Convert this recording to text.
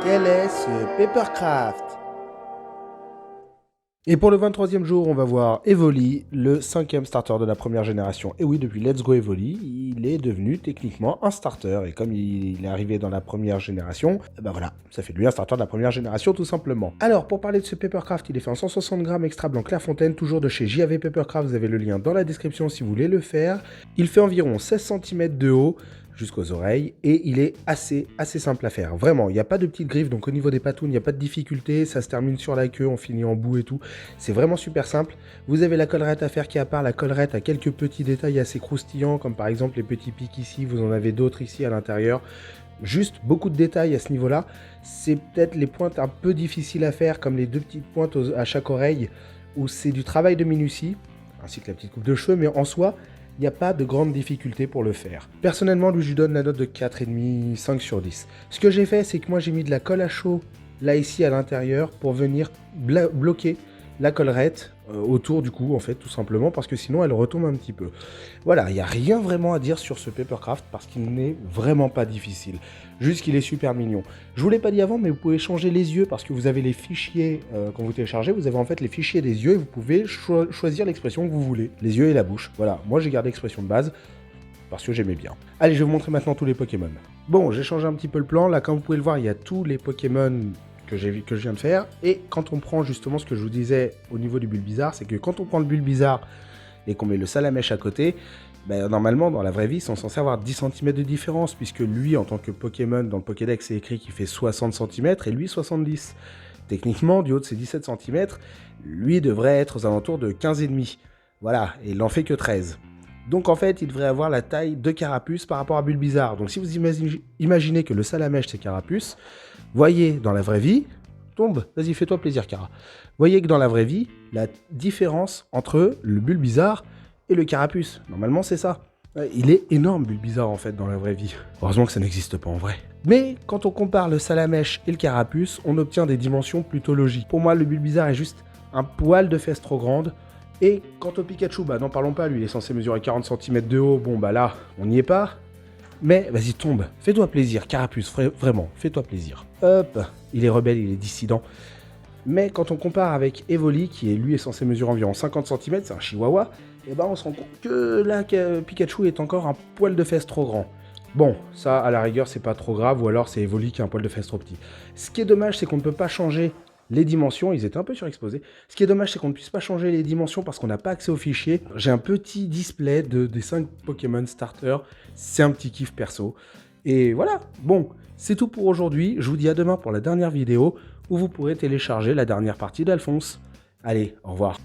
Quel est ce Papercraft? Et pour le 23e jour, on va voir Evoli, le 5e starter de la première génération. Et oui, depuis Let's Go Evoli, il est devenu techniquement un starter. Et comme il est arrivé dans la première génération, ben voilà, ça fait de lui un starter de la première génération tout simplement. Alors, pour parler de ce Papercraft, il est fait en 160 grammes extra blanc Clairefontaine, toujours de chez JAV Papercraft. Vous avez le lien dans la description si vous voulez le faire. Il fait environ 16 cm de haut jusqu'aux oreilles et il est assez simple à faire. Vraiment, il n'y a pas de petites griffes, donc au niveau des patounes, il n'y a pas de difficulté, ça se termine sur la queue, on finit en bout et tout. C'est vraiment super simple. Vous avez la collerette à faire qui est à part. La collerette a quelques petits détails assez croustillants, comme par exemple les petits pics ici, vous en avez d'autres ici à l'intérieur. Juste beaucoup de détails à ce niveau-là. C'est peut-être les pointes un peu difficiles à faire, comme les deux petites pointes à chaque oreille, où c'est du travail de minutie, ainsi que la petite coupe de cheveux, mais en soi, il n'y a pas de grande difficulté pour le faire. Personnellement, lui, je lui donne la note de 4,5, 5 sur 10. Ce que j'ai fait, c'est que moi, j'ai mis de la colle à chaud, là, ici, à l'intérieur, pour venir bloquer la collerette autour du cou, en fait, tout simplement, parce que sinon, elle retombe un petit peu. Voilà, il n'y a rien vraiment à dire sur ce Papercraft, parce qu'il n'est vraiment pas difficile. Juste qu'il est super mignon. Je vous l'ai pas dit avant, mais vous pouvez changer les yeux, parce que vous avez les fichiers, quand vous téléchargez, vous avez en fait les fichiers des yeux, et vous pouvez choisir l'expression que vous voulez. Les yeux et la bouche. Voilà, moi j'ai gardé l'expression de base, parce que j'aimais bien. Allez, je vais vous montrer maintenant tous les Pokémon. Bon, j'ai changé un petit peu le plan, là, comme vous pouvez le voir, il y a tous les Pokémon que je viens de faire, et quand on prend justement ce que je vous disais au niveau du Bulbizarre, c'est que quand on prend le Bulbizarre et qu'on met le Salamèche à côté, ben, normalement dans la vraie vie ils sont censés avoir 10 cm de différence, puisque lui en tant que Pokémon dans le Pokédex c'est écrit qu'il fait 60 cm et lui 70. Techniquement du haut de ses 17 cm, lui devrait être aux alentours de 15,5. Voilà, et il n'en fait que 13. Donc en fait, il devrait avoir la taille de Carapuce par rapport à Bulbizarre. Donc si vous imaginez que le Salamèche c'est Carapuce, voyez dans la vraie vie, tombe, vas-y fais-toi plaisir Cara. Voyez que dans la vraie vie, la différence entre le Bulbizarre et le Carapuce, normalement c'est ça. Il est énorme Bulbizarre en fait dans la vraie vie. Heureusement que ça n'existe pas en vrai. Mais quand on compare le Salamèche et le Carapuce, on obtient des dimensions plutôt logiques. Pour moi, le Bulbizarre est juste un poil de fesses trop grande. Et quant au Pikachu, bah n'en parlons pas, lui il est censé mesurer 40 cm de haut, bon bah là, on n'y est pas. Mais vas-y tombe, fais-toi plaisir, Carapuce, vraiment, fais-toi plaisir. Hop, il est rebelle, il est dissident. Mais quand on compare avec Evoli, qui lui est censé mesurer environ 50 cm, c'est un chihuahua, et ben on se rend compte que là, Pikachu est encore un poil de fesses trop grand. Bon, ça à la rigueur c'est pas trop grave, ou alors c'est Evoli qui a un poil de fesses trop petit. Ce qui est dommage, c'est qu'on ne peut pas changer les dimensions, ils étaient un peu surexposés. Ce qui est dommage, c'est qu'on ne puisse pas changer les dimensions parce qu'on n'a pas accès au fichier. J'ai un petit display des 5 Pokémon Starter, c'est un petit kiff perso. Et voilà, bon, c'est tout pour aujourd'hui. Je vous dis à demain pour la dernière vidéo où vous pourrez télécharger la dernière partie d'Alphonse. Allez, au revoir.